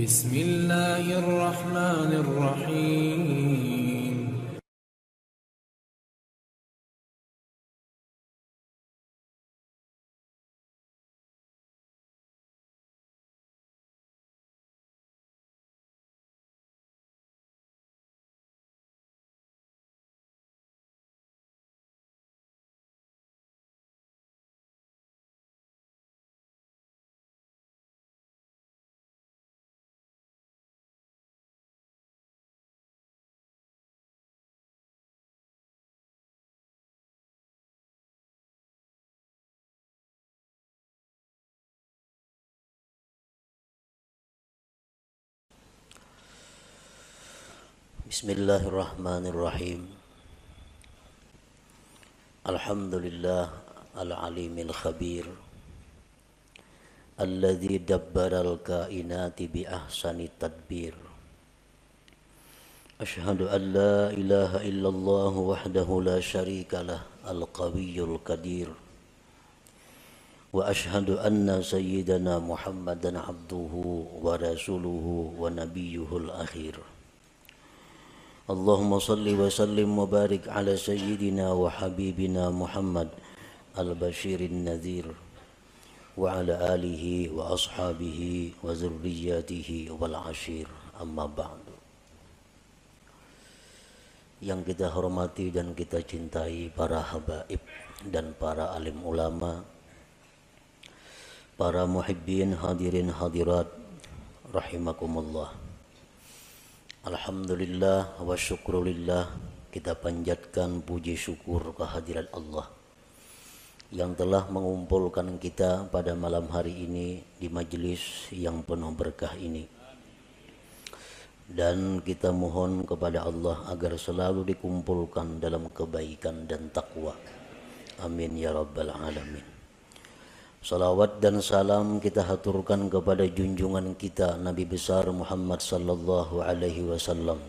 بسم الله الرحمن الرحيم Bismillahirrahmanirrahim. Alhamdulillah al-alimil khabir alladzi dabbaral kainati bi ahsani tadbir. Ashhadu an la ilaha illallah wahdahu la syarika lah al-qawiyyul qadir. Wa ashhadu anna sayyidana Muhammadan abduhu wa rasuluhu wa nabiyyuhul akhir. Allahumma salli wa sallim wa barik ala sayyidina wa habibina Muhammad al-bashirin nadhir wa ala alihi wa ashabihi wa zurriyatihi wal ashir, amma ba'du. Yang kita hormati dan kita cintai para habaib dan para alim ulama, para muhibbin hadirin hadirat rahimakumullah. Alhamdulillah wa syukrulillah, kita panjatkan puji syukur kehadirat Allah yang telah mengumpulkan kita pada malam hari ini di majelis yang penuh berkah ini. Dan kita mohon kepada Allah agar selalu dikumpulkan dalam kebaikan dan takwa. Amin ya rabbal alamin. Salawat dan salam kita haturkan kepada junjungan kita Nabi besar Muhammad sallallahu alaihi wasallam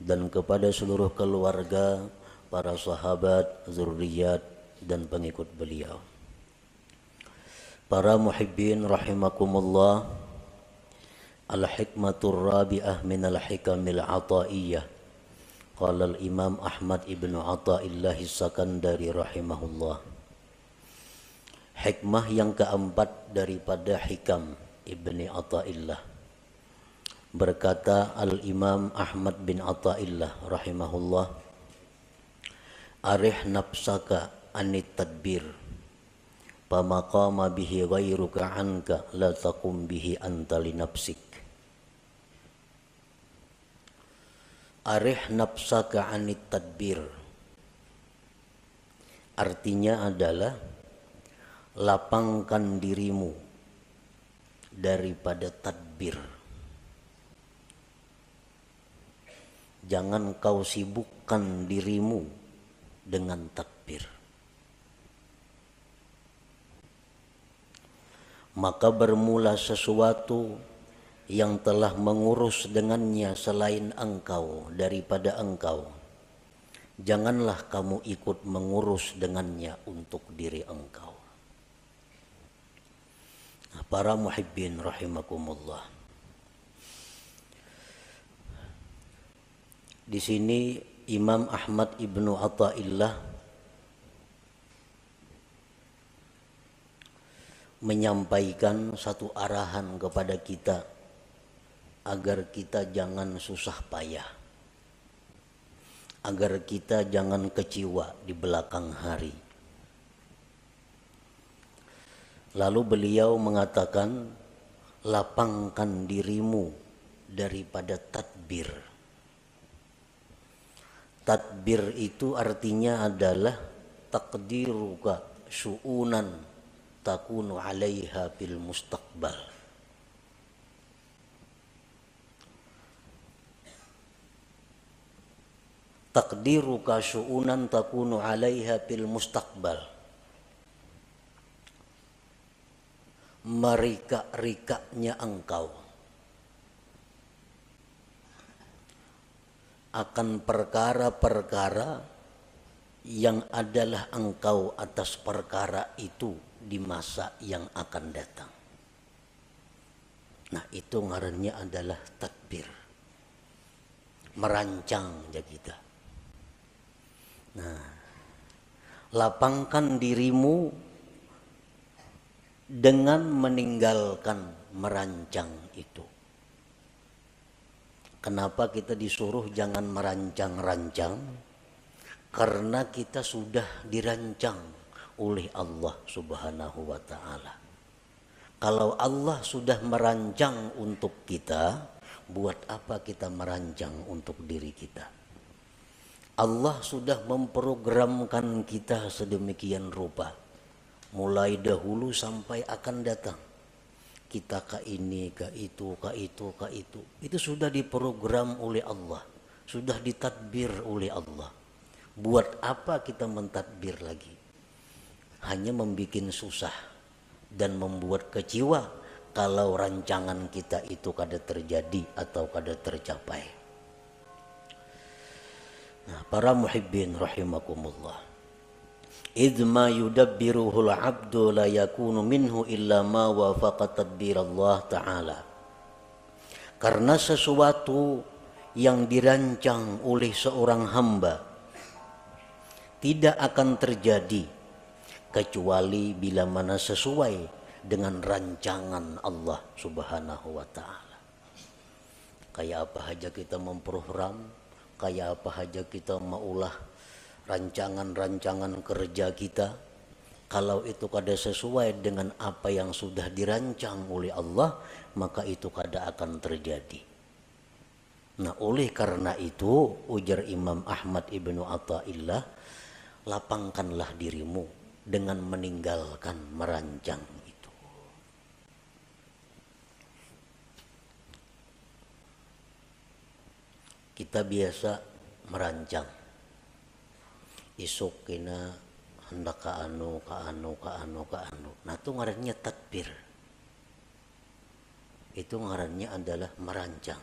dan kepada seluruh keluarga, para sahabat, zurriyat dan pengikut beliau. Para muhibbin rahimakumullah, al-hikmatur rabi'ah minal hikamil ataiyah. Qala al-Imam Ahmad ibnu Athaillah As-Sakandari rahimahullah. Hikmah yang keempat daripada hikam Ibni Athaillah. Berkata Al-Imam Ahmad bin Athaillah rahimahullah, arih nafsaka anit tadbir, pamaqama bihi ghairuka anka la taqum bihi anta li nafsik. Arih nafsaka anit tadbir artinya adalah lapangkan dirimu daripada tadbir. Jangan kau sibukkan dirimu dengan tadbir. Maka bermula sesuatu yang telah mengurus dengannya selain engkau daripada engkau. Janganlah kamu ikut mengurus dengannya untuk diri engkau. Para muhibbin rahimakumullah. Di sini Imam Ahmad ibnu Athaillah menyampaikan satu arahan kepada kita agar kita jangan susah payah, agar kita jangan kecewa di belakang hari. Lalu beliau mengatakan, lapangkan dirimu daripada tadbir. Tadbir itu artinya adalah taqdiruka syu'unan takunu 'alaiha fil mustaqbal. Taqdiruka syu'unan takunu 'alaiha fil mustaqbal. Merika-rikanya engkau akan perkara-perkara yang adalah engkau atas perkara itu di masa yang akan datang. Nah itu ngarannya adalah tadbir, merancang ya kita. Nah, lapangkan dirimu dengan meninggalkan merancang itu. Kenapa kita disuruh jangan merancang-rancang? Karena kita sudah dirancang oleh Allah Subhanahu wa ta'ala. Kalau Allah sudah merancang untuk kita, buat apa kita merancang untuk diri kita? Allah sudah memprogramkan kita sedemikian rupa, mulai dahulu sampai akan datang. Kita ke ini, ke itu, ke itu, ke itu. Itu sudah diprogram oleh Allah, sudah ditadbir oleh Allah. Buat apa kita mentadbir lagi? Hanya membuat susah dan membuat kecewa kalau rancangan kita itu kada terjadi atau kada tercapai. Nah, para muhibbin rahimakumullah. Idh ma yudabbiruhul abdu la yakunu minhu illa ma wafaqa tadbir Allah Ta'ala. Karena sesuatu yang dirancang oleh seorang hamba tidak akan terjadi kecuali bila mana sesuai dengan rancangan Allah Subhanahu wa ta'ala. Kayak apa saja kita memprogram, kayak apa saja kita maulah rancangan-rancangan kerja kita, kalau itu kada sesuai dengan apa yang sudah dirancang oleh Allah, maka itu kada akan terjadi. Nah, oleh karena itu ujar Imam Ahmad ibnu Athaillah, lapangkanlah dirimu dengan meninggalkan merancang itu. Kita biasa merancang, isuk kena hendak ka anu. Nah itu ngarannya tadbir. Itu ngarannya adalah merancang.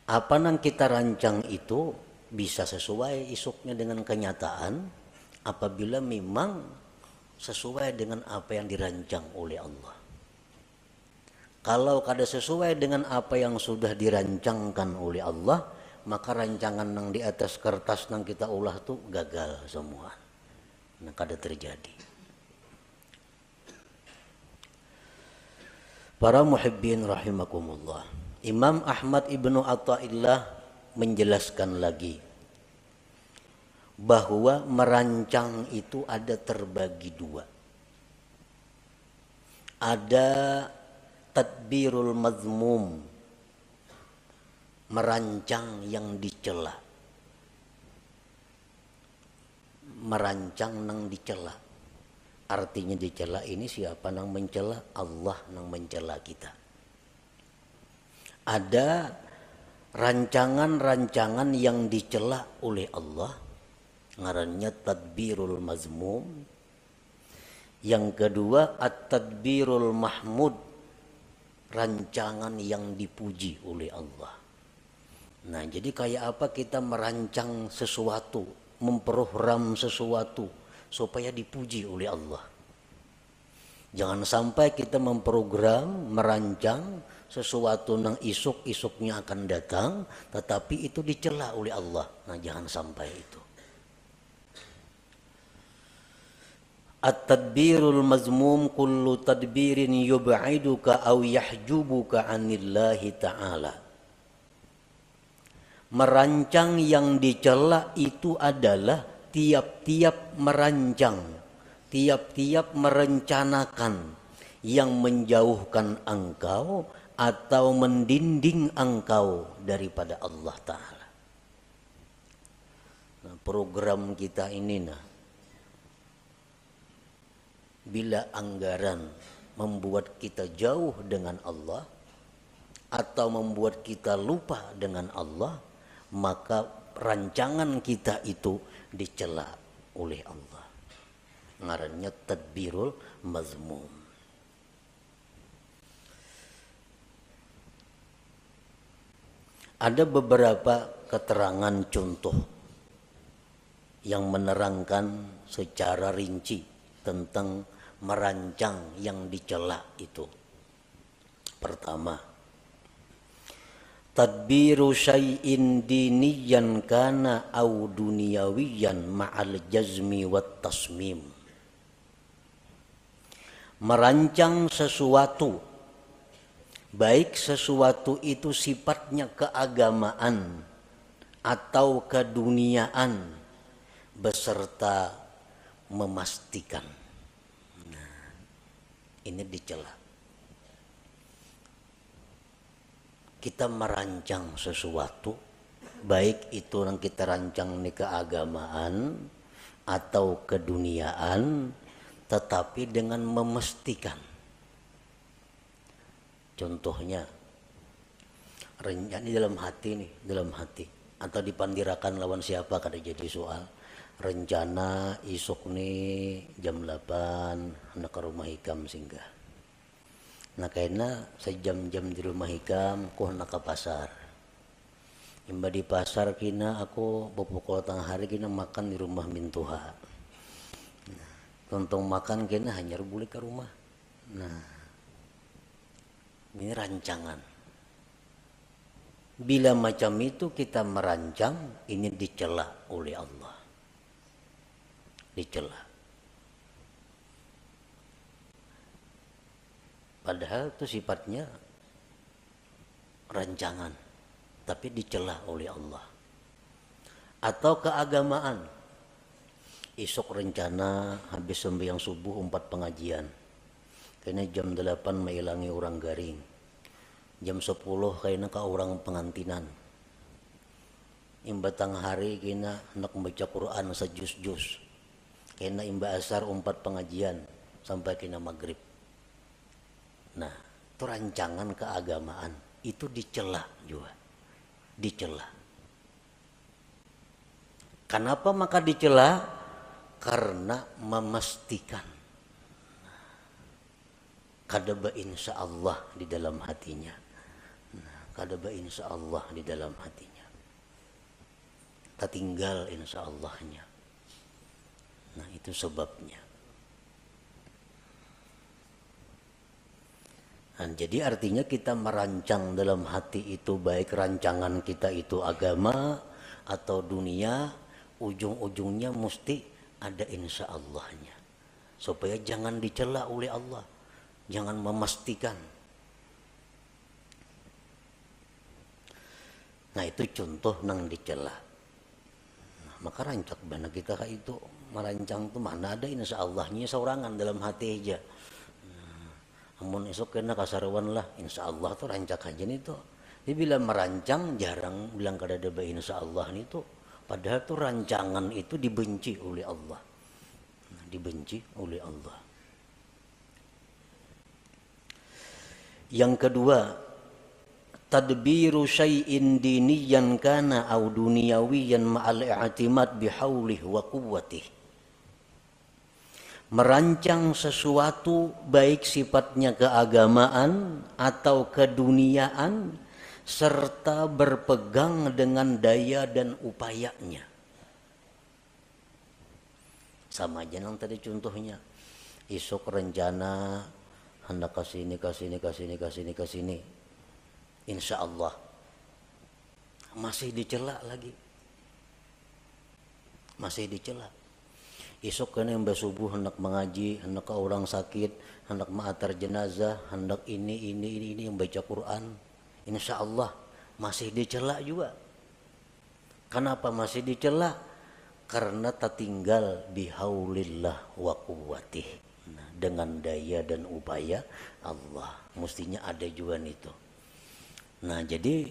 Apa yang kita rancang itu bisa sesuai isuknya dengan kenyataan apabila memang sesuai dengan apa yang dirancang oleh Allah. Kalau kada sesuai dengan apa yang sudah dirancangkan oleh Allah, maka rancangan yang di atas kertas yang kita ulah tuh gagal semua. Nah, kada terjadi. Para muhibbin rahimakumullah. Imam Ahmad ibnu Athaillah menjelaskan lagi bahwa merancang itu ada terbagi dua. Ada tadbirul mazmum, merancang yang dicela. Merancang yang dicela. Artinya dicela ini siapa yang mencela? Allah yang mencela kita. Ada rancangan-rancangan yang dicela oleh Allah, ngarannya tadbirul mazmum. Yang kedua at-tadbirul mahmud, rancangan yang dipuji oleh Allah. Nah, jadi kayak apa kita merancang sesuatu, memprogram sesuatu supaya dipuji oleh Allah. Jangan sampai kita memprogram, merancang sesuatu yang isuk-isuknya akan datang, tetapi itu dicela oleh Allah. Nah, jangan sampai itu. At-tadbirul mazmum kullu tadbirin yub'iduka aw yahjubuka 'anillahi ta'ala. Merancang yang dicela itu adalah tiap-tiap merancang, tiap-tiap merencanakan yang menjauhkan engkau atau mendinding engkau daripada Allah Ta'ala. Nah, program kita ini bila anggaran membuat kita jauh dengan Allah atau membuat kita lupa dengan Allah, maka rancangan kita itu dicela oleh Allah. Ngarannya tadbirul mazmum. Ada beberapa keterangan contoh yang menerangkan secara rinci tentang merancang yang dicela itu. Pertama, tadbiru syai'in diniyan kana au duniyawiyan ma'al jazmi wat tasmim. Merancang sesuatu, baik sesuatu itu sifatnya keagamaan atau keduniaan, beserta memastikan. Nah, ini dicela. Kita merancang sesuatu, baik itu yang kita rancang ini keagamaan atau keduniaan, tetapi dengan memastikan. Contohnya, rencana dalam hati nih, dalam hati, atau dipandirakan lawan siapa kada jadi soal. Rencana isuk nih jam 8 anak ke rumah Hikam singgah. Nah karena sejam-jam di rumah Hikam aku nak ke pasar. Imba di pasar kina aku pukul tengah hari kina makan di rumah Mintuha. Nah, tontong makan kina hanya boleh ke rumah. Nah, ini rancangan. Bila macam itu kita merancang, ini dicela oleh Allah. Dicela. Padahal itu sifatnya rancangan, tapi dicela oleh Allah. Atau keagamaan, isok rencana habis sembahyang subuh 4 pengajian, kayaknya jam 8 mailangi orang garing, jam 10 kayaknya ke orang pengantinan, imba tang hari kayaknya nak membaca Quran sejus-jus, kayaknya imba asar 4 pengajian sampai kayaknya maghrib. Nah, itu rancangan keagamaan, itu dicela juga, dicela. Kenapa maka dicela? Karena memastikan. Kadaba insya Allah di dalam hatinya. Kadaba insya Allah di dalam hatinya. Tertinggal insya Allahnya. Nah, itu sebabnya. Nah, jadi artinya kita merancang dalam hati itu, baik rancangan kita itu agama atau dunia, ujung-ujungnya mesti ada insya Allahnya. Supaya jangan dicela oleh Allah, jangan memastikan. Nah itu contoh nang dicela. Nah, maka rancak bana kita itu merancang tuh mana ada insya Allahnya seorangan dalam hati aja. Amun esok kena kasarawan lah, insya Allah tuh rancak aja nih tuh. Dia bila merancang jarang bilang kada ada insya Allah nih tuh. Padahal tuh rancangan itu dibenci oleh Allah. Dibenci oleh Allah. Yang kedua, tadbiru syai'in diniyan kana au duniyawiyan ma'al i'timad bihaulih wa quwwatih. Merancang sesuatu baik sifatnya keagamaan atau keduniaan serta berpegang dengan daya dan upayanya. Sama aja nang tadi contohnya. Isok rencana hendak kasini. Insya Allah masih dicela lagi. Masih dicela. Isok kena yang subuh hendak mengaji, hendak ke orang sakit, hendak ma'atar jenazah, hendak ini yang baca Quran. Insya Allah masih dicela juga. Kenapa masih dicela? Karena tertinggal bihaulillah wa quwwatih. Nah, dengan daya dan upaya Allah. Mestinya ada juga itu. Nah jadi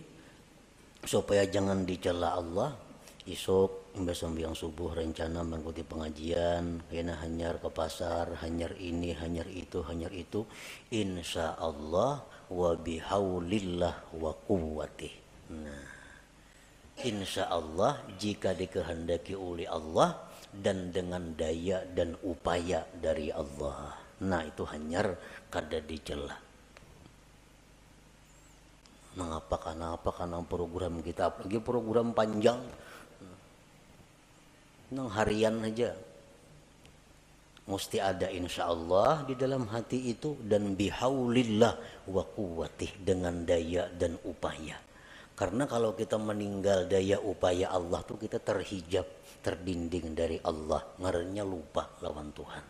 supaya jangan dicela Allah, isok sembahyang subuh rencana mengikuti pengajian, kena hanyar ke pasar, hanyar ini, hanyar itu, insya Allah wa bihaulillah wa quwwatih. Nah, insya Allah jika dikehendaki oleh Allah dan dengan daya dan upaya dari Allah. Nah itu hanyar kada dicela. Mengapa karena program kita, apalagi program panjang, nang harian aja. Mesti ada insya Allah di dalam hati itu, dan bihaulillah wa quwwatih, dengan daya dan upaya. Karena kalau kita meninggal daya upaya Allah tuh kita terhijab, terdinding dari Allah, ngarannya lupa lawan Tuhan.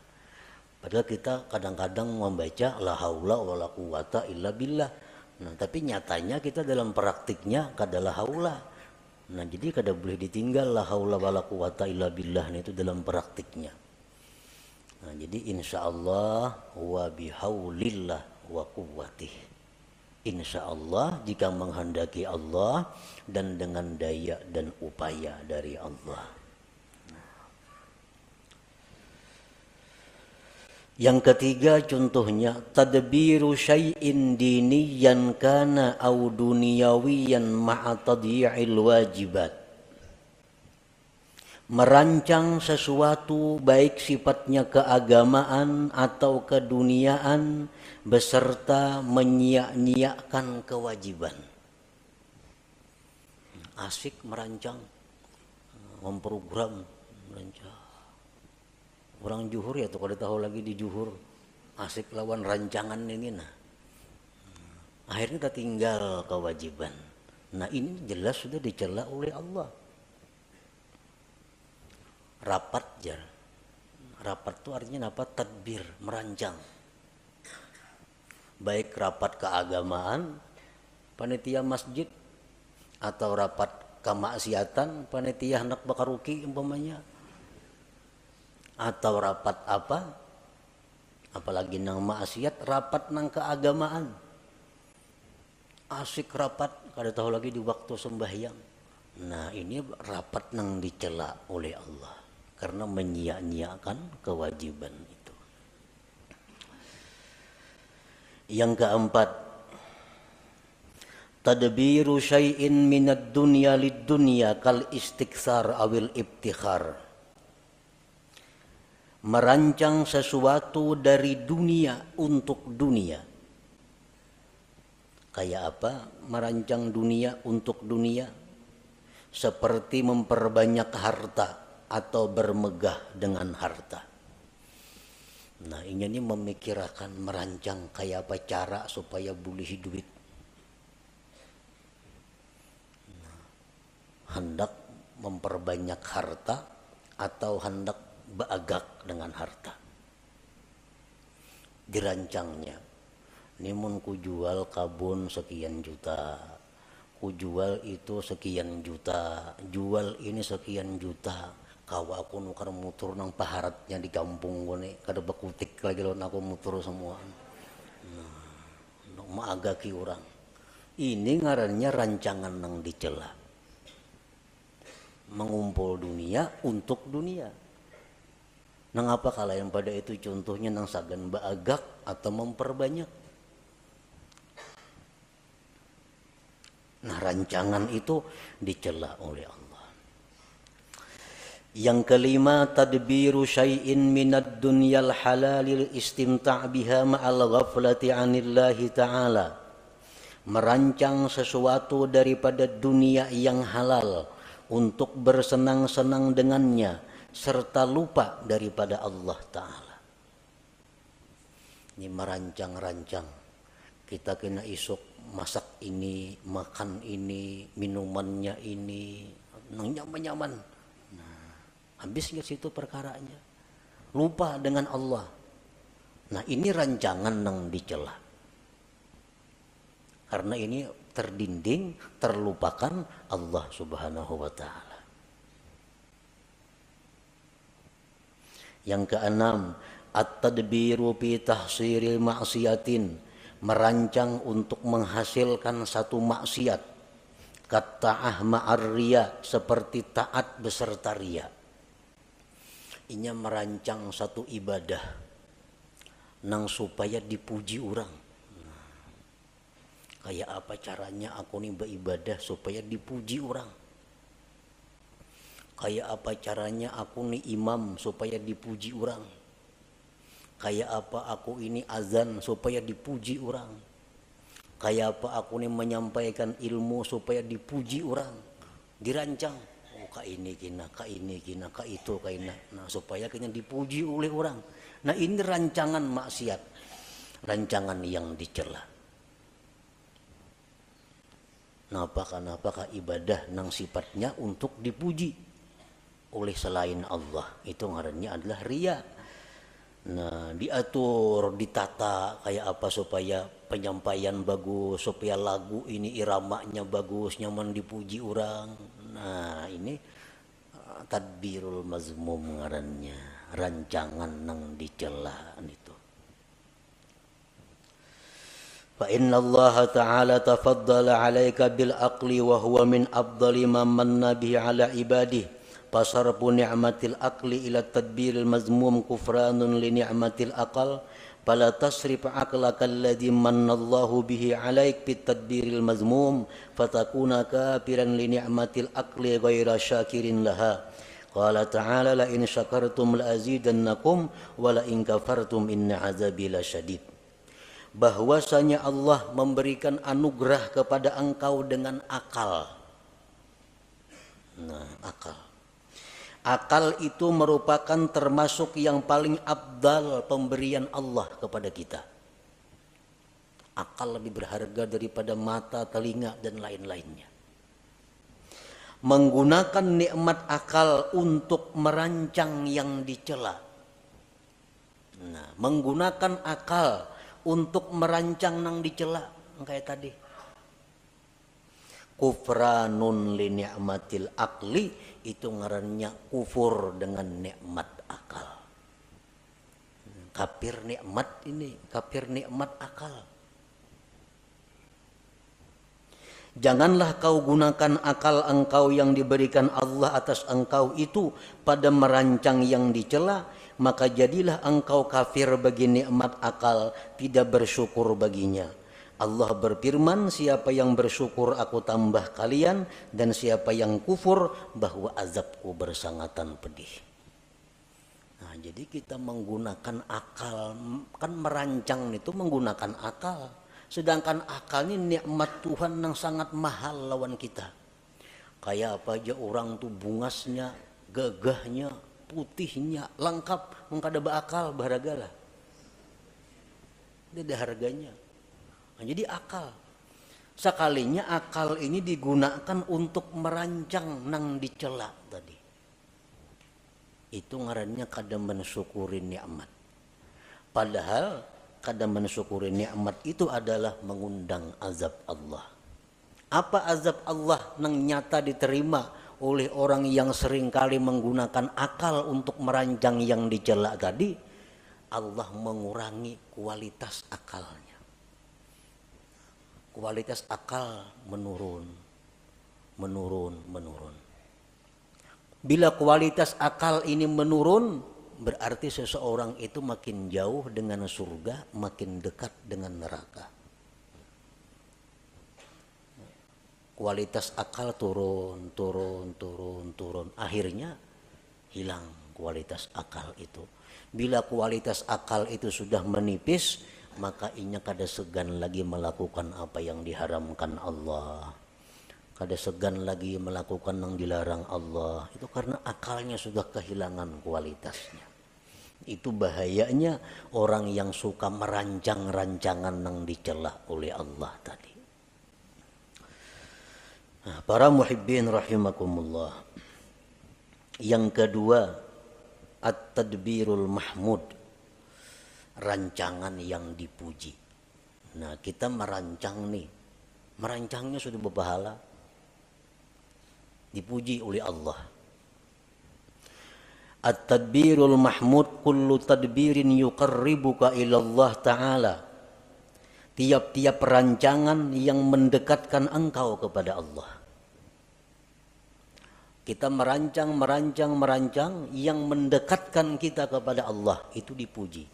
Padahal kita kadang-kadang membaca la haula wala quwata illa billah. Nah, tapi nyatanya kita dalam praktiknya kada la haula. Nah, jadi kada boleh ditinggal la haula wala quwata illa billah itu dalam praktiknya. Nah, jadi insya Allah wa bihaulillah wa quwwatih. Insya Allah jika menghendaki Allah dan dengan daya dan upaya dari Allah. Yang ketiga contohnya tadbiru syai'in diniyan kana au duniyawiyan ma'a tadyi'il wajibat. Merancang sesuatu baik sifatnya keagamaan atau keduniaan beserta menyia-nyiakan kewajiban. Asik merancang, memprogram, merancang. Orang Juhur ya tuh kalau tahu lagi di Juhur asik lawan rancangan ini nah. Akhirnya kita tinggal kewajiban. Nah ini jelas sudah dicela oleh Allah. Rapat jar. Rapat itu artinya apa? Tadbir, merancang. Baik rapat keagamaan, panitia masjid, atau rapat kemaksiatan, panitia hendak bakaruki umpamanya, atau rapat apa? Apalagi nang maksiat, rapat nang keagamaan. Asik rapat, kada tahu lagi di waktu sembahyang. Nah ini rapat nang dicela oleh Allah. Karena menyia-nyiakan kewajiban itu. Yang keempat, tadbiru syai'in minad dunya lid dunya kal istikthar awil ibtikhar. Merancang sesuatu dari dunia untuk dunia. Kayak apa? Merancang dunia untuk dunia. Seperti memperbanyak harta atau bermegah dengan harta. Nah ini memikirkan, merancang kayak apa cara supaya boleh duit. Nah, hendak memperbanyak harta atau hendak beagak dengan harta. Dirancangnya. Ini mun ku jual kabun sekian juta. Ku jual itu sekian juta. Jual ini sekian juta. Kawa aku nukar mutur nang paharatnya di kampung gue kada bakutik lagi lawan aku mutur semua. Nah, maagaki orang. Ini ngarannya rancangan nang dicela. Mengumpul dunia untuk dunia. Nang apa kala yang pada itu contohnya nang sagan baagak atau memperbanyak. Nah rancangan itu dicela oleh Allah. Yang kelima, tadbiru syai'in minad dunyal halalil istimta' biha ma'al ghaflati 'anillahi ta'ala. Merancang sesuatu daripada dunia yang halal untuk bersenang-senang dengannya serta lupa daripada Allah Ta'ala. Ini merancang-rancang. Kita kena isuk masak ini, makan ini, minumannya ini, nyaman-nyaman. Habis ke situ perkaranya. Lupa dengan Allah. Nah ini rancangan yang dicela. Karena ini terdinding, terlupakan Allah Subhanahu wa Ta'ala. Yang keenam, at-tadbiru fi tahsiril maksiatin. Merancang untuk menghasilkan satu maksiat. Katta'ah ma'ar riya, seperti taat beserta riya. Inya merancang satu ibadah nang supaya dipuji orang. Kayak apa caranya aku nih beribadah supaya dipuji orang? Kayak apa caranya aku nih imam supaya dipuji orang? Kayak apa aku ini azan supaya dipuji orang? Kayak apa aku nih menyampaikan ilmu supaya dipuji orang? Dirancang. Ka ini kina, ka ini kina, ka itu kina. Nah supaya kena dipuji oleh orang. Nah ini rancangan maksiat, rancangan yang dicela. Nah apakah ibadah nang sifatnya untuk dipuji oleh selain Allah, itu ngarannya adalah riya. Nah diatur, ditata kayak apa supaya penyampaian bagus, supaya lagu ini iramanya bagus, nyaman dipuji orang. Nah ini tadbirul mazmum ngarannya, rancangan nang dicela itu. Fa inna Allah ta'ala tafaddala 'alaika bil aqli wa huwa min afdali ma manna bihi 'ala ibadihi. Fasarfu ni'matil aqli ila tadbiril mazmum kufranun li ni'matil aqal. Fala tasrif aqlaka alladhi mannallahu bihi 'alaik bit tadbiril mazmum fatakuna kafiran li ni'matil aqli ghaira syakirin laha. Qala ta'ala la in syakartum la azidannakum wa la in kafartum inna 'adzabi lasyadid. Bahwasanya Allah memberikan anugerah kepada engkau dengan akal. Nah, akal. Akal itu merupakan termasuk yang paling afdal pemberian Allah kepada kita. Akal lebih berharga daripada mata, telinga, dan lain-lainnya. Menggunakan nikmat akal untuk merancang yang dicela. Nah, menggunakan akal untuk merancang yang dicela, kayak tadi. Kufranun li ni'matil aqli, itu ngarannya kufur dengan nikmat akal. Kafir nikmat ini, kafir nikmat akal. Janganlah kau gunakan akal engkau yang diberikan Allah atas engkau itu pada merancang yang dicela, maka jadilah engkau kafir bagi nikmat akal, tidak bersyukur baginya. Allah berfirman, siapa yang bersyukur aku tambah kalian, dan siapa yang kufur bahwa azabku bersangatan pedih. Nah, jadi kita menggunakan akal, kan merancang itu menggunakan akal. Sedangkan akal ini nikmat Tuhan yang sangat mahal lawan kita. Kayak apa aja orang tuh bungasnya, gagahnya, putihnya, lengkap, mengkada beakal, berharga lah. Dia ada harganya. Nah, jadi akal, sekalinya akal ini digunakan untuk merancang nang dicela tadi, itu ngarannya kada mensyukuri nikmat. Padahal kada mensyukuri nikmat itu adalah mengundang azab Allah. Apa azab Allah nang nyata diterima oleh orang yang seringkali menggunakan akal untuk merancang yang dicela tadi? Allah mengurangi kualitas akalnya. Kualitas akal menurun. Bila kualitas akal ini menurun, berarti seseorang itu makin jauh dengan surga, makin dekat dengan neraka. Kualitas akal turun. Akhirnya hilang kualitas akal itu. Bila kualitas akal itu sudah menipis, maka inya kada segan lagi melakukan apa yang diharamkan Allah, kada segan lagi melakukan yang dilarang Allah. Itu karena akalnya sudah kehilangan kualitasnya. Itu bahayanya orang yang suka merancang rancangan yang dicela oleh Allah tadi. Nah, para muhibbin rahimakumullah, yang kedua, at-tadbirul mahmud, rancangan yang dipuji. Nah, kita merancang nih, merancangnya sudah berpahala, dipuji oleh Allah. At-tadbirul mahmud kullu tadbirin yuqarribuka ila Allah ta'ala, tiap-tiap rancangan yang mendekatkan engkau kepada Allah. Kita merancang yang mendekatkan kita kepada Allah, itu dipuji.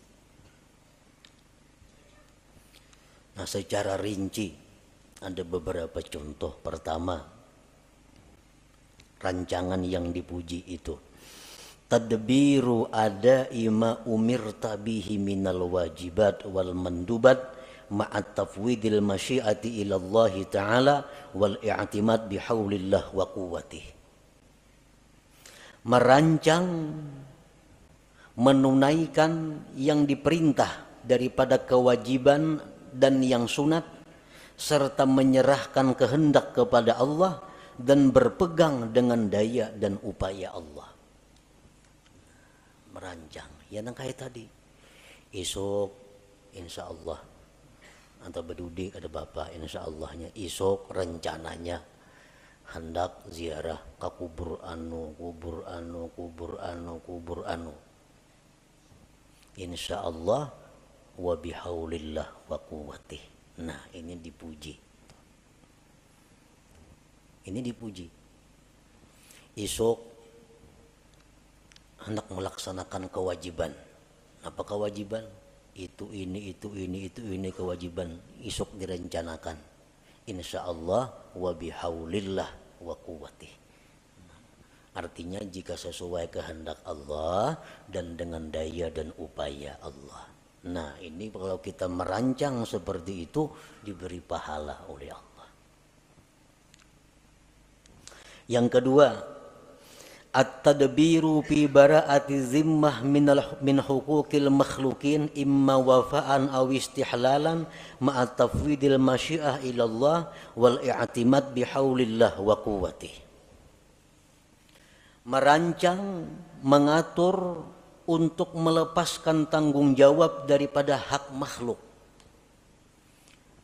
Nah, secara rinci ada beberapa contoh. Pertama, rancangan yang dipuji itu tadbiru ada ima umirta bihi minal wajibat wal mandubat ma'at tafwidil masyiati ila Allah ta'ala wal i'timad bihaulillah wa quwwatih. Merancang menunaikan yang diperintah daripada kewajiban dan yang sunat, serta menyerahkan kehendak kepada Allah dan berpegang dengan daya dan upaya Allah. Merancang, ya nang kayak tadi. Esok insya Allah atau bedudik ada bapak, insya Allahnya esok rencananya hendak ziarah ke kubur anu. Insya Allah wa bihaulillah wa quwwatih. Nah, ini dipuji. Ini dipuji. Esok hendak melaksanakan kewajiban. Apa kewajiban? Itu ini kewajiban. Esok direncanakan. Insya Allah wa bihaulillah wa quwwatih. Artinya jika sesuai kehendak Allah dan dengan daya dan upaya Allah. Nah, ini kalau kita merancang seperti itu diberi pahala oleh Allah. Yang kedua, at-tadbiru fi bara'ati zimmah min huquqil makhlukin imma wafa'an aw istihlalan ma'a tafwidil masyiah ila Allah wal i'timad bihaulillah wa quwwatih. Merancang, mengatur untuk melepaskan tanggung jawab daripada hak makhluk.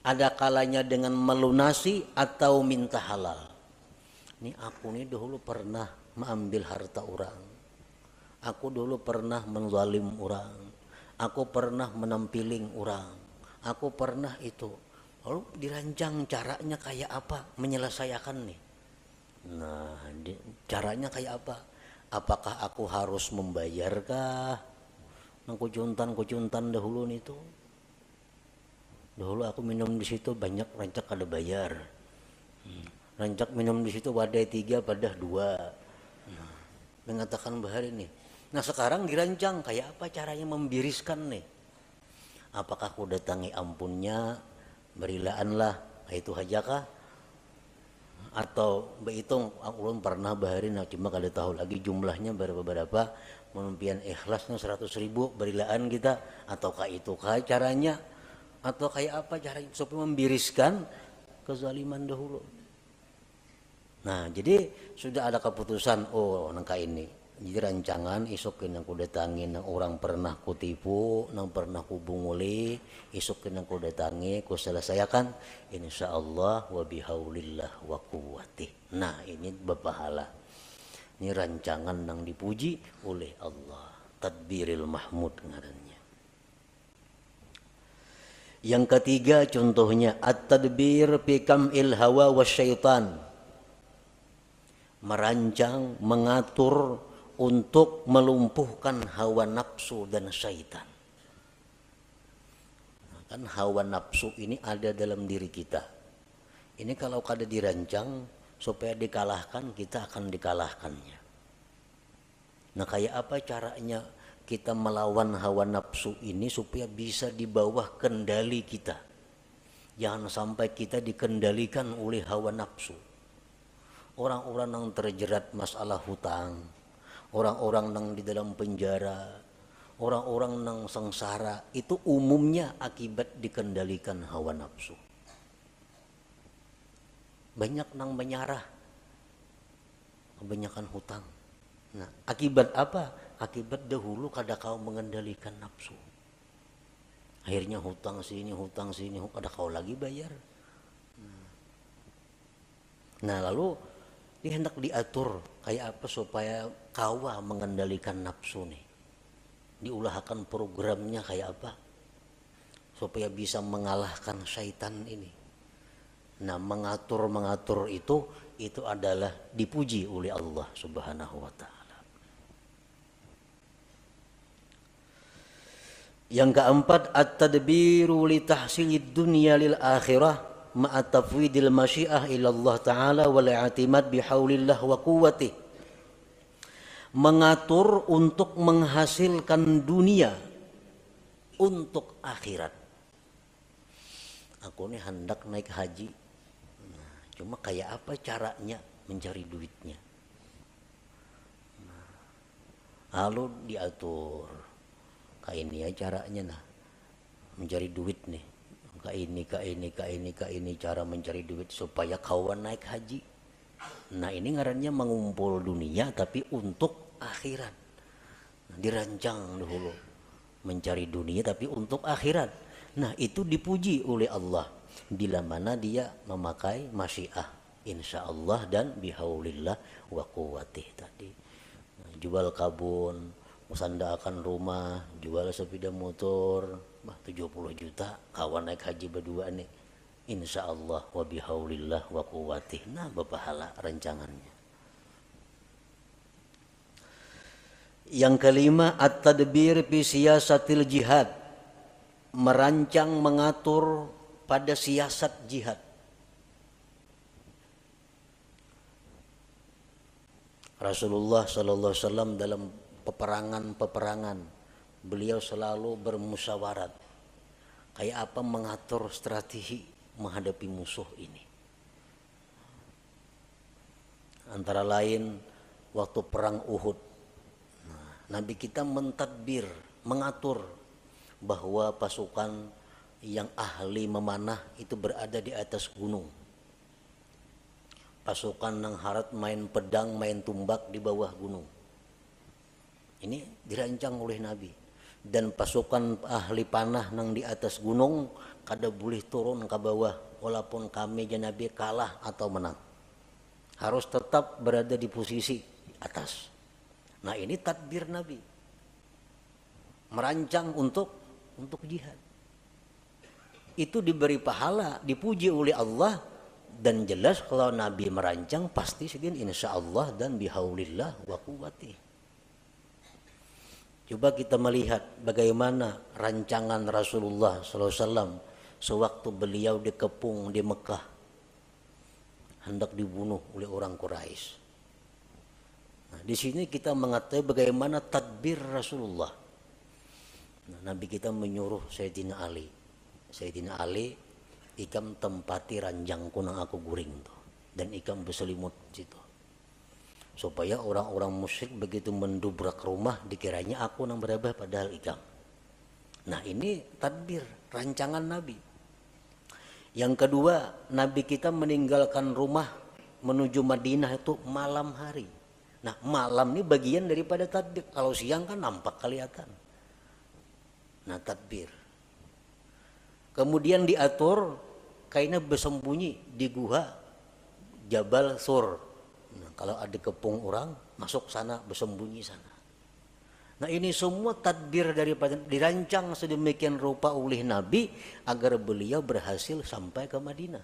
Ada kalanya dengan melunasi atau minta halal. Ini aku nih dahulu pernah mengambil harta orang. Aku dulu pernah menzalim orang. Aku pernah menampiling orang. Aku pernah itu. Lalu dirancang caranya kayak apa menyelesaikan nih. Nah, caranya kayak apa? Apakah aku harus membayarkah? Nang kucuntan dahulu itu. Dahulu aku minum di situ banyak rancak ada bayar. Rancak minum di situ wadai 3 pada 2. Nah, mengatakan bahari nih. Nah, sekarang dirancang kayak apa caranya membiriskan nih? Apakah aku datangi ampunnya, berilaanlah, itu hajakah? Atau berhitung ulun pernah bahari, nah cuma kada tahu lagi jumlahnya berapa menumpian ikhlasnya 100.000 berilaan kita, ataukah itu caranya, atau kayak apa caranya supaya membiriskan kezaliman dahulu. Nah, jadi sudah ada keputusan, oh nangka ini. Jadi rancangan isok nang ku datangi nang orang pernah ku tipu, nang pernah ku bunguli, isok nang ku datangi ku selesaikan insyaallah wa bihaulillah wa quwwatih. Nah, ini berpahala. Ini rancangan nang dipuji oleh Allah. Tadbiril Mahmud ngarannya. Yang ketiga contohnya at-tadbir fi kam'il hawa wasyaitan. Merancang, mengatur untuk melumpuhkan hawa nafsu dan syaitan. Nah, kan hawa nafsu ini ada dalam diri kita. Ini kalau kada dirancang supaya dikalahkan, kita akan dikalahkannya. Nah, kayak apa caranya kita melawan hawa nafsu ini supaya bisa di bawah kendali kita? Jangan sampai kita dikendalikan oleh hawa nafsu. Orang-orang yang terjerat masalah hutang, orang-orang yang di dalam penjara, orang-orang yang sengsara, itu umumnya akibat dikendalikan hawa nafsu. Banyak yang menyarah, kebanyakan hutang. Nah, akibat apa? Akibat dahulu kada kau mengendalikan nafsu. Akhirnya hutang sini, kada kau lagi bayar. Nah, lalu hendak diatur kayak apa supaya kawa mengendalikan nafsu nih. Diulahkan programnya kayak apa supaya bisa mengalahkan syaitan ini. Nah, mengatur itu adalah dipuji oleh Allah Subhanahu wa taala. Yang keempat, at-tadbiru li tahsilid dunya lil akhirah ma'a tafwidil masyiah ila Allah taala wal i'timad bihaulillah wa quwwatih. Mengatur untuk menghasilkan dunia untuk akhirat. Aku ini hendak naik haji. Nah, cuma kayak apa caranya mencari duitnya? Nah, Lalu diatur, kayak ini ya caranya nah mencari duit nih, kayak ini cara mencari duit supaya kawan naik haji. Nah ini ngarannya mengumpul dunia tapi untuk akhirat. Nah, dirancang dulu mencari dunia tapi untuk akhirat. Nah itu dipuji oleh Allah bila mana dia memakai masyiah insya Allah dan bihaulillah wa quwwatih tadi. Nah, jual kabun, musandakan rumah, jual sepeda motor, 70 juta, kawan naik haji berdua nih, insya Allah wa bihaulillah wa quwwatih. Nah berpahala rancangannya. Yang kelima, at-tadbir fi siyasatil jihad, merancang mengatur pada siasat jihad. Rasulullah sallallahu alaihi wasallam dalam peperangan beliau selalu bermusyawarat kayak apa mengatur strategi menghadapi musuh ini. Antara lain waktu perang Uhud, Nabi kita mentadbir, mengatur bahwa pasukan yang ahli memanah itu berada di atas gunung. Pasukan yang harat main pedang, main tumbak di bawah gunung. Ini dirancang oleh Nabi. Dan pasukan ahli panah yang di atas gunung kada boleh turun ke bawah walaupun kami dan Nabi kalah atau menang. Harus tetap berada di posisi atas. Nah ini tadbir Nabi, merancang untuk jihad. Itu diberi pahala, dipuji oleh Allah, dan jelas kalau Nabi merancang pasti segini insya Allah dan bihaulillah wa quwwatih. Coba kita melihat bagaimana rancangan Rasulullah SAW sewaktu beliau dikepung di Mekah, hendak dibunuh oleh orang Quraisy. Nah, di sini kita mengetahui bagaimana tadbir Rasulullah. Nah, Nabi kita menyuruh Sayyidina Ali, ikam tempati ranjangku nang aku guring tuh, dan ikam berselimut situ. Supaya orang-orang musyrik begitu mendubrak rumah dikiranya aku nang berabah padahal ikam. Nah ini tadbir, rancangan Nabi. Yang kedua, Nabi kita meninggalkan rumah menuju Madinah itu malam hari. Nah malam ini bagian daripada tadbir. Kalau siang kan nampak kelihatan. Nah tadbir. Kemudian diatur kainnya bersembunyi di guha Jabal Sur. Nah, kalau ada kepung orang masuk sana bersembunyi sana. Nah ini semua tadbir daripada dirancang sedemikian rupa oleh Nabi agar beliau berhasil sampai ke Madinah.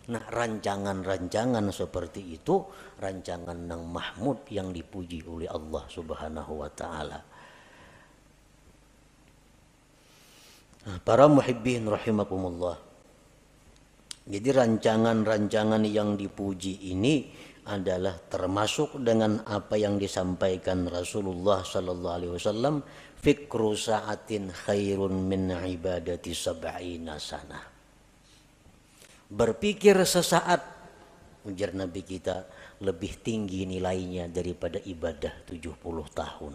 Nah rancangan-rancangan seperti itu rancangan yang mahmud yang dipuji oleh Allah Subhanahu wa taala. Nah, para muhibbin rahimakumullah. Jadi rancangan-rancangan yang dipuji ini adalah termasuk dengan apa yang disampaikan Rasulullah sallallahu alaihi wasallam, fikru sa'atin khairun min ibadati sab'ina sanah. Berpikir sesaat, ujar Nabi kita, lebih tinggi nilainya daripada ibadah 70 tahun.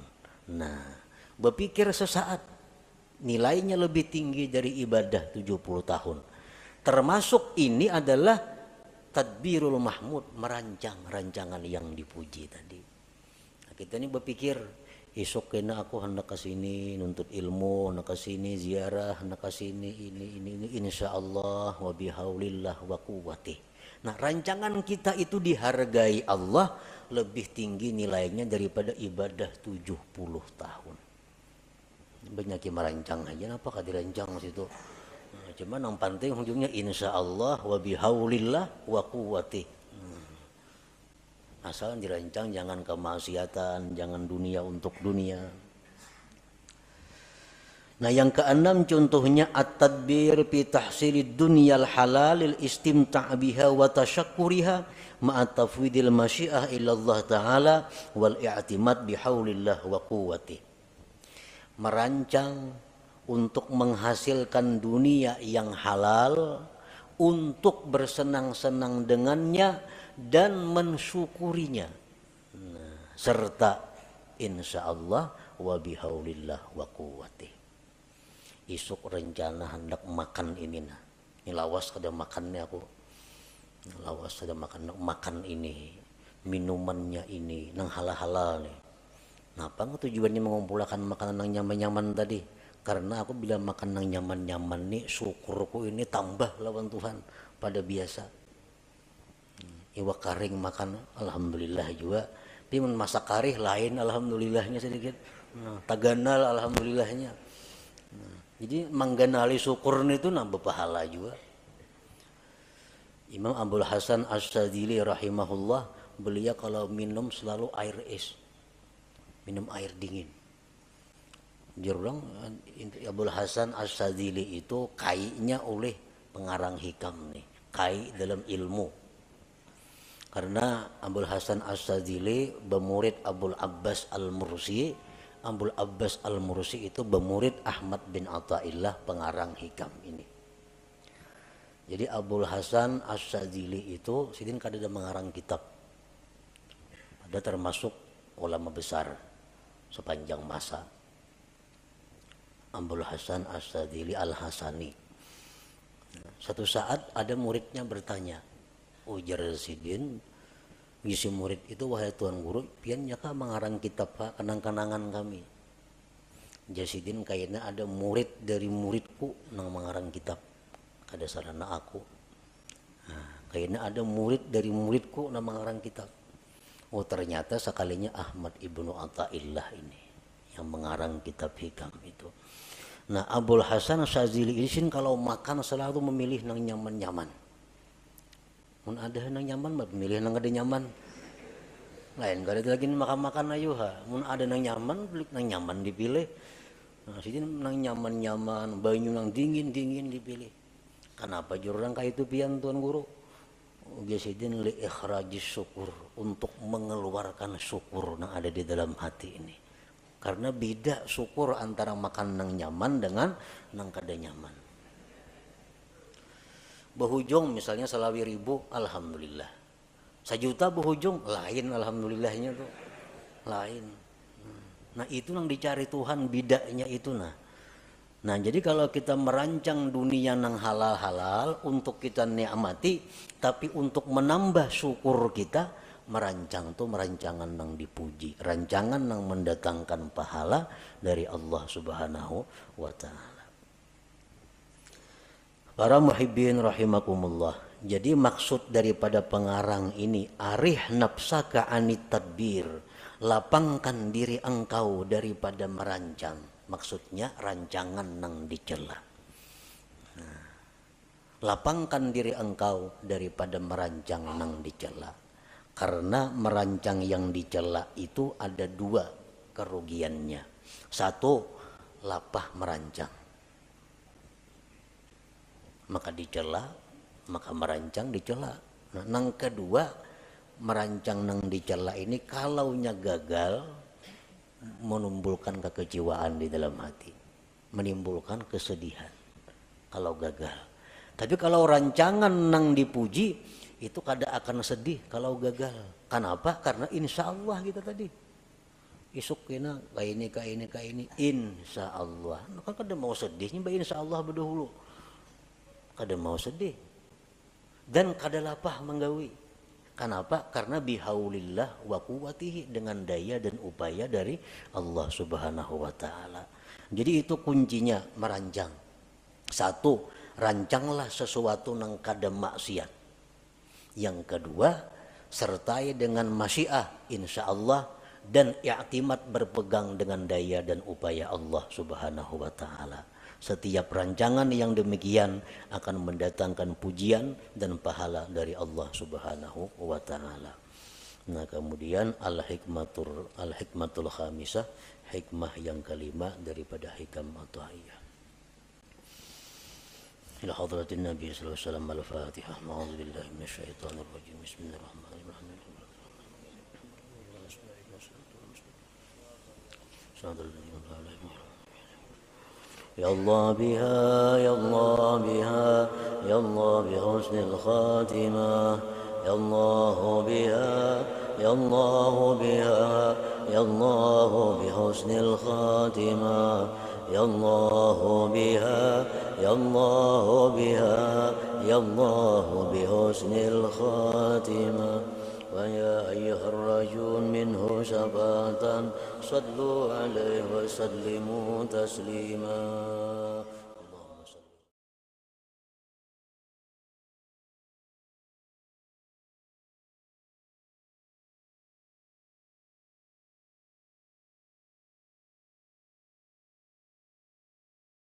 Nah, berpikir sesaat nilainya lebih tinggi dari ibadah 70 tahun. Termasuk ini adalah tadbirul mahmud, merancang rancangan yang dipuji tadi. Nah, kita ini berpikir esok kena aku hendak ke sini nuntut ilmu, hendak ke sini ziarah, hendak ke sini ini insyaallah wa bihaulillah wa quwwatih. Nah, rancangan kita itu dihargai Allah lebih tinggi nilainya daripada ibadah 70 tahun. Banyak yang merancang aja, apakah dirancang situ? Nah, cuman yang penting ujungnya insyaallah wa bihaulillah wa quwwatih. Asal dirancang jangan kemaksiatan, jangan dunia untuk dunia. Nah yang keenam contohnya at-tadbir fi tahsilid dunyal halalil istimta' biha wa tasyakkuriha ma'a tafwidil masyiah ila Allah taala wal i'timad bihaulillah wa quwwatih. Merancang untuk menghasilkan dunia yang halal, untuk bersenang-senang dengannya dan mensyukurinya, serta insyaallah wa bihaulillah wa quwwatih. Isuk rencana hendak makan ini nah. Ini lawas kada makannya aku. Lawas kada makan ini. Minumannya ini nang halal-halal nih. Napa tujuannya mengumpulkan makanan yang nyaman-nyaman tadi? Karena aku bila makan yang nyaman-nyaman nih, syukurku ini tambah lawan Tuhan pada biasa. Iwa karing makan, alhamdulillah juga. Tapi masak karih lain, alhamdulillahnya sedikit. Taganal, alhamdulillahnya. Jadi mengganali syukur itu nambah pahala juga. Imam Abdul Hasan Asyadzili rahimahullah, beliau kalau minum selalu air es. Minum air dingin. Jurang Abdul Hasan Asyadzili itu kainya oleh pengarang hikam nih, kai dalam ilmu. Karena Abdul Hasan Asyadzili bermurid Abdul Abbas Al-Mursi. Abdul Abbas Al-Mursi itu bermurid Ahmad bin Athaillah pengarang hikam ini. Jadi Abdul Hasan Asyadzili itu sidin kada mengarang kitab. Ada termasuk ulama besar sepanjang masa. Abdul Hasan Asyadzili Al-Hasani. Satu saat ada muridnya bertanya, ujar sidin, ngisi murid itu, wahai tuan guru, pian nyaka mengarang kitab pak kenang-kenangan kami. Jasidin kayaknya ada murid dari muridku nang mengarang kitab, kada sarana aku. Kayaknya ada murid dari muridku nang mengarang kitab. Oh ternyata sekalinya Ahmad ibnu Athaillah ini yang mengarang kitab hikam itu. Nah Abdul Hasan Asyadzili ini kalau makan selalu memilih nang nyaman-nyaman. Mun ada nang nyaman mah milih nang ada nyaman. Lain kada lagi makan-makan ayo ha. Mun ada nang nyaman, beli nang nyaman dipilih. Nah, sini nang nyaman-nyaman, banyu nang dingin-dingin dipilih. Kenapa jurang kayak itu pian tuan guru? Biasidin li ikhrajis syukur, untuk mengeluarkan syukur yang ada di dalam hati ini. Karena beda syukur antara makan nang nyaman dengan nang kada nyaman. Berhujung misalnya selawi ribu, alhamdulillah. 1 juta berhujung, lain alhamdulillahnya tuh. Lain. Nah itu yang dicari Tuhan, bidanya itu nah. Nah jadi kalau kita merancang dunia nang halal-halal untuk kita nikmati, tapi untuk menambah syukur kita, merancang tuh merancangan nang dipuji, rancangan nang mendatangkan pahala dari Allah Subhanahu wa Ta'ala. Para muhibbin rahimakumullah. Jadi maksud daripada pengarang ini, arih nafsaka anit tadbir, lapangkan diri engkau daripada merancang. Maksudnya rancangan nang dicela. Lapangkan diri engkau daripada merancang nang dicela. Karena merancang yang dicela itu ada 2 kerugiannya. 1, lapah merancang. Maka dicela, maka merancang dicela. Nah, nang kedua, merancang nang dicela ini kalaunya gagal, menimbulkan kekecewaan di dalam hati, menimbulkan kesedihan kalau gagal. Tapi kalau rancangan nang dipuji itu kada akan sedih kalau gagal. Kenapa? Karena insya Allah kita tadi isuk kena kayak ini insya Allah. Kan kada mau sedihnya insya Allah berdahulu, kada mau sedih dan kada lapah menggawi. Kenapa? Karena bihaulillah wa quwwatihi, dengan daya dan upaya dari Allah Subhanahu wa Ta'ala. Jadi itu kuncinya merancang. 1, rancanglah sesuatu nang kada maksiat. Yang kedua, sertai dengan masyiah insyaallah dan i'timad, berpegang dengan daya dan upaya Allah Subhanahu wa Ta'ala. Setiap rancangan yang demikian akan mendatangkan pujian dan pahala dari Allah Subhanahu wa Ta'ala. Nah kemudian al-hikmatul khamisah, hikmah yang kelima daripada hikam Atha'iyah. Ila hadratin Nabi sallallahu alaihi wasallam, al-Fatihah. A'udzu billahi minasyaitonir rajim. Bismillahirrahmanirrahim. Ya Allah biha, ya Allah biha, ya Allah bi husnil khatimah, يا الله بها يا الله بها يا الله بحسن الخاتمة يا الله بها يا الله بها يا الله بحسن الخاتمة ويا أيها الرجل منه شفاعة صلوا عليه وسلموا تسليما